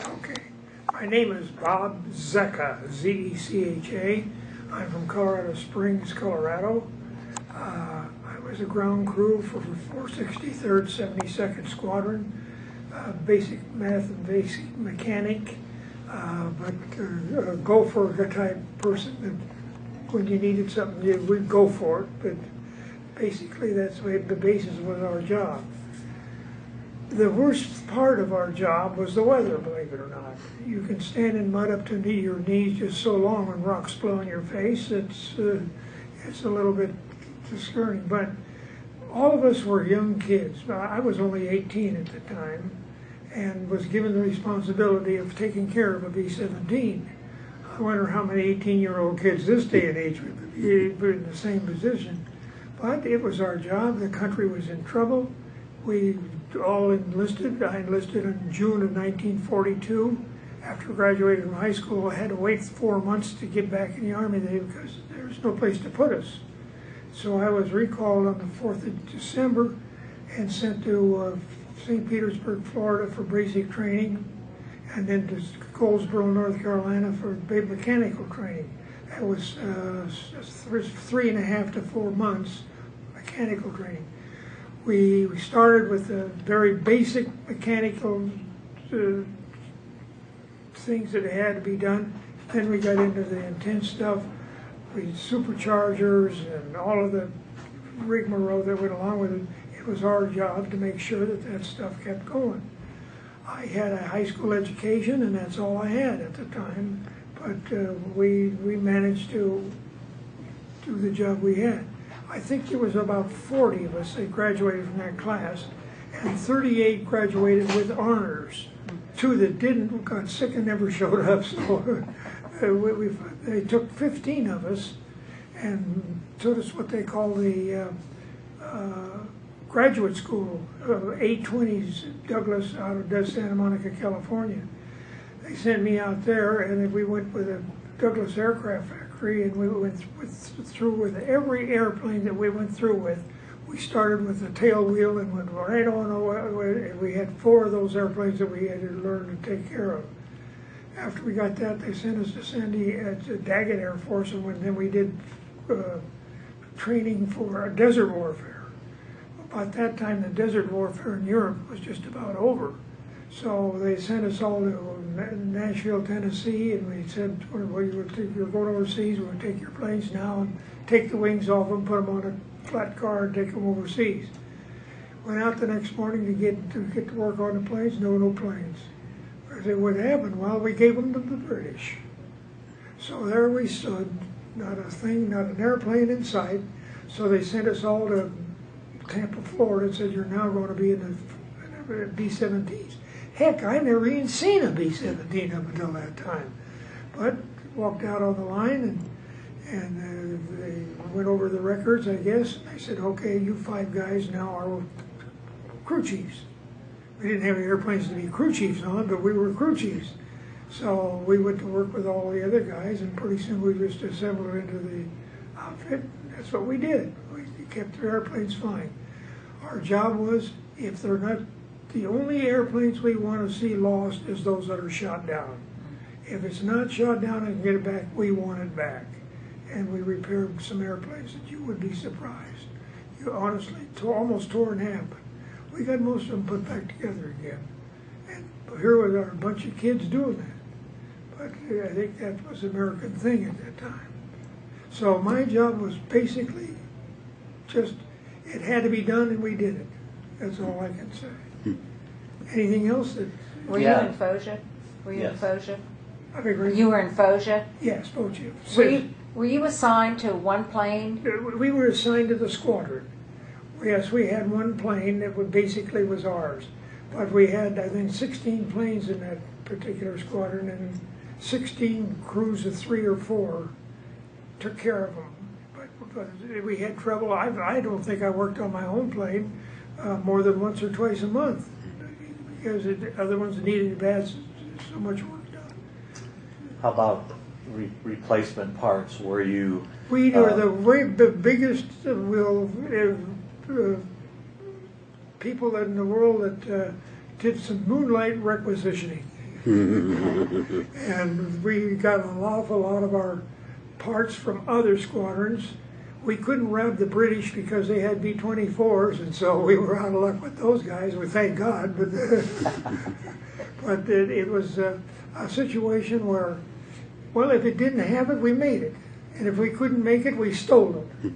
Okay. My name is Bob Zecha, Z-E-C-H-A. I'm from Colorado Springs, Colorado. I was a ground crew for 463rd 72nd Squadron, basic math and basic mechanic, but a gopher type person that when you needed something, we'd go for it, but basically that's the basis was our job. The worst part of our job was the weather, believe it or not. You can stand in mud up to your knees just so long when rocks blow in your face. It's a little bit discouraging, but all of us were young kids. I was only 18 at the time and was given the responsibility of taking care of a B-17. I wonder how many 18-year-old kids this day and age would be in the same position. But it was our job. The country was in trouble. We all enlisted. I enlisted in June of 1942. After graduating from high school, I had to wait 4 months to get back in the Army because there was no place to put us. So I was recalled on the 4th of December and sent to St. Petersburg, Florida for basic training, and then to Goldsboro, North Carolina for mechanical training. That was 3.5 to 4 months mechanical training. We started with the very basic mechanical things that had to be done. Then we got into the intense stuff, with superchargers and all of the rigmarole that went along with it. It was our job to make sure that that stuff kept going. I had a high school education, and that's all I had at the time. But we managed to do the job we had. I think there was about 40 of us that graduated from that class, and 38 graduated with honors. 2 that didn't got sick and never showed up, so they took 15 of us and taught us what they call the graduate school, 820s Douglas out of Santa Monica, California. They sent me out there, and then we went with a Douglas aircraft factory, and we went through with every airplane that we went through with. We started with the tail wheel and went right on over, and we had 4 of those airplanes that we had to learn to take care of. After we got that, they sent us to Sandy at Daggett Air Force, and then we did training for desert warfare. About that time, the desert warfare in Europe was just about over. So they sent us all to Nashville, Tennessee, and we said, well, you're going overseas, we'll take your planes now and take the wings off them, put them on a flat car and take them overseas. Went out the next morning to get to work on the planes, no planes. I said, what happened? Well, we gave them to the British. So there we stood, not a thing, not an airplane in sight. So they sent us all to Tampa, Florida, and said, you're now going to be in the B-17s. Heck, I never even seen a B-17 up until that time. But walked out on the line, and they went over the records, I guess. And they said, okay, you 5 guys now are crew chiefs. We didn't have any airplanes to be crew chiefs on, but we were crew chiefs. So we went to work with all the other guys, and pretty soon we just assembled into the outfit. That's what we did. We kept the airplanes flying. Our job was, if they're not, the only airplanes we want to see lost is those that are shot down. If it's not shot down and get it back, we want it back. And we repaired some airplanes that you would be surprised. You honestly almost tore in half. We got most of them put back together again. And here was our bunch of kids doing that. But I think that was an American thing at that time. So my job was basically just, it had to be done and we did it. That's all I can say. Anything else that... Were you in Foggia? Were you in Foggia? I agree. You were in Foggia? Yes, Foggia. Were you assigned to one plane? We were assigned to the squadron. Yes, we had one plane that basically was ours. But we had, I think, 16 planes in that particular squadron, and 16 crews of 3 or 4 took care of them. But we had trouble. I don't think I worked on my own plane more than once or twice a month, because other ones needed bad so much work done. How about replacement parts? Were you? We were the biggest people in the world that did some moonlight requisitioning. And we got an awful lot of our parts from other squadrons. We couldn't rob the British because they had B-24s, and so we were out of luck with those guys. We thank God, but it was a situation where, well, if it didn't have it, we made it, and if we couldn't make it, we stole it.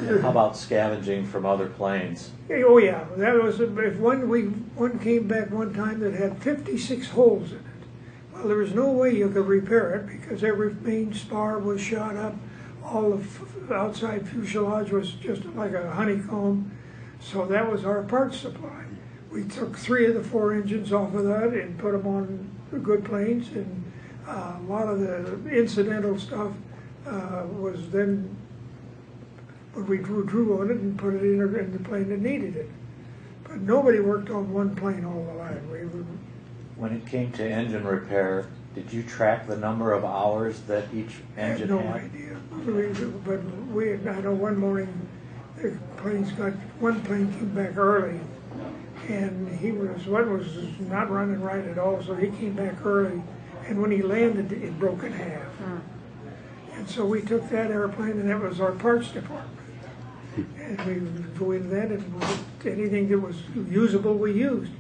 And how about scavenging from other planes? Oh yeah, that was if one came back one time that had 56 holes in it. Well, there was no way you could repair it because every main spar was shot up. All the outside fuselage was just like a honeycomb. So that was our parts supply. We took 3 of the 4 engines off of that and put them on good planes, and a lot of the incidental stuff was then when we drew on it and put it in the plane that needed it. But nobody worked on one plane all the time. When it came to engine repair, did you track the number of hours that each engine had? I had no idea. I know one morning one plane came back early, and one was not running right at all, so he came back early, and when he landed, it broke in half. And so we took that airplane, and that was our parts department. And we would go in that, and anything that was usable, we used.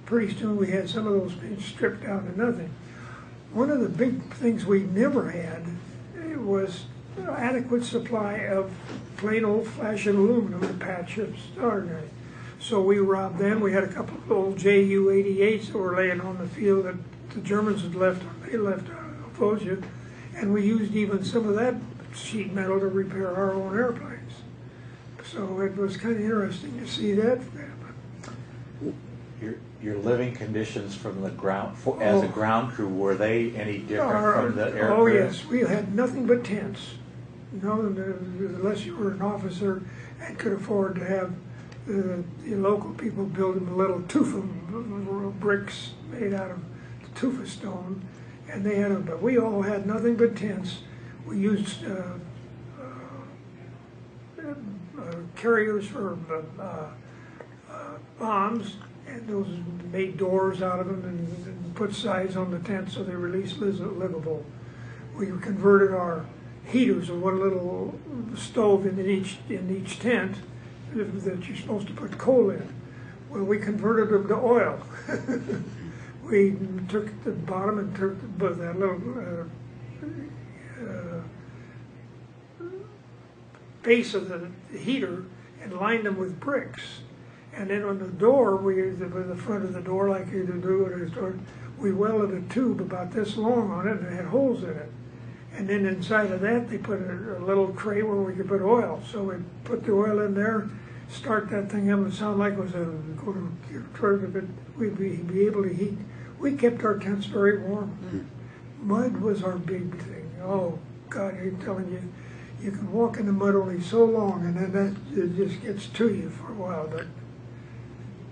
Pretty soon we had some of those things stripped down to nothing. One of the big things we never had was adequate supply of plain old-fashioned aluminum to patch ships. So we robbed them. We had a couple of old Ju-88s that were laying on the field that the Germans had left. They left Foggia, and we used even some of that sheet metal to repair our own airplanes. So it was kind of interesting to see that. Your living conditions from the ground, as a ground crew, were they any different from the air crew? Oh yes, we had nothing but tents. Unless you were an officer and could afford to have the local people build them little tufa bricks made out of tufa stone, and they had but we all had nothing but tents. We used carriers for bombs, and those made doors out of them and put sides on the tent so they were at least livable. We converted our heaters of one little stove in each tent that you're supposed to put coal in. Well, we converted them to oil. We took the bottom and took that little base of the heater and lined them with bricks. And then on the door, with the front of the door, like you do at a store, we welded a tube about this long on it, and it had holes in it. And then inside of that, they put a little tray where we could put oil. So we put the oil in there, start that thing up, and sound like it was we'd be able to heat. We kept our tents very warm. Mud was our big thing. Oh God, I'm telling you, you can walk in the mud only so long, and then it just gets to you for a while. But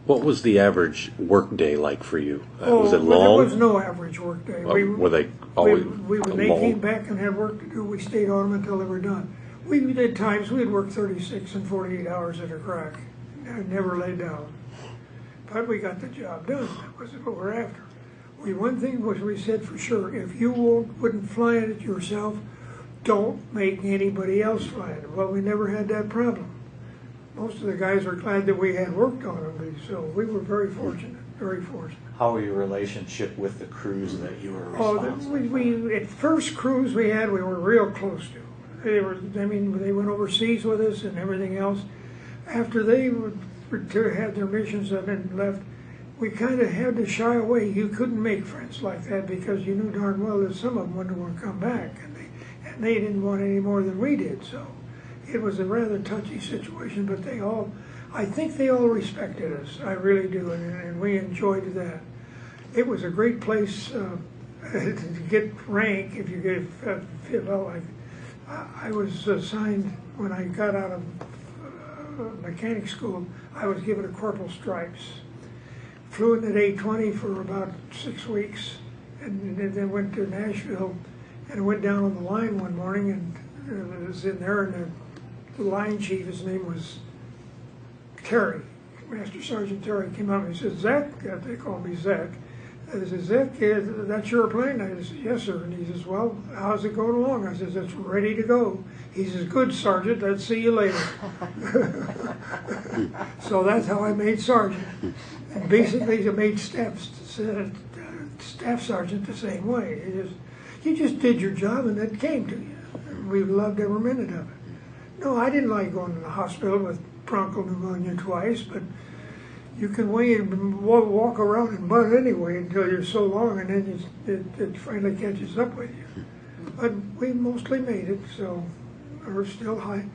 what was the average work day like for you? Was it long? There was no average work day. Were they always when they came back and had work to do, we stayed on them until they were done. We did times we'd work 36 and 48 hours at a crack. Never laid down. But we got the job done. That was what we're after. One thing was we said for sure, if you wouldn't fly it yourself, don't make anybody else fly it. Well, we never had that problem. Most of the guys were glad that we had worked on them, so we were very fortunate, very fortunate. How were your relationship with the crews that you were responsible at first crews we were real close to. They went overseas with us and everything else. After they had their missions done and left, we kind of had to shy away. You couldn't make friends like that because you knew darn well that some of them wouldn't want to come back, and they didn't want any more than we did. So it was a rather touchy situation, but I think they all respected us. I really do, and we enjoyed that. It was a great place to get rank if you felt like. I was assigned when I got out of mechanic school. I was given a corporal stripes. Flew in at 820 for about 6 weeks, and then went to Nashville, and went down on the line one morning, and I was in there, and the line chief, his name was Terry, Master Sergeant Terry, came up and he said, "Zach," they called me Zach, I says, Zecha, that's your plane? I said, yes, sir. And he says, well, how's it going along? I says, it's ready to go. He says, good, Sergeant, I'll see you later. So that's how I made Sergeant. And basically, I made Staff Sergeant the same way. You just did your job and it came to you. And we loved every minute of it. No, I didn't like going to the hospital with bronchopneumonia twice, but you can wait and walk around in mud anyway until you're so long, and then it finally catches up with you. But we mostly made it, so we're still high.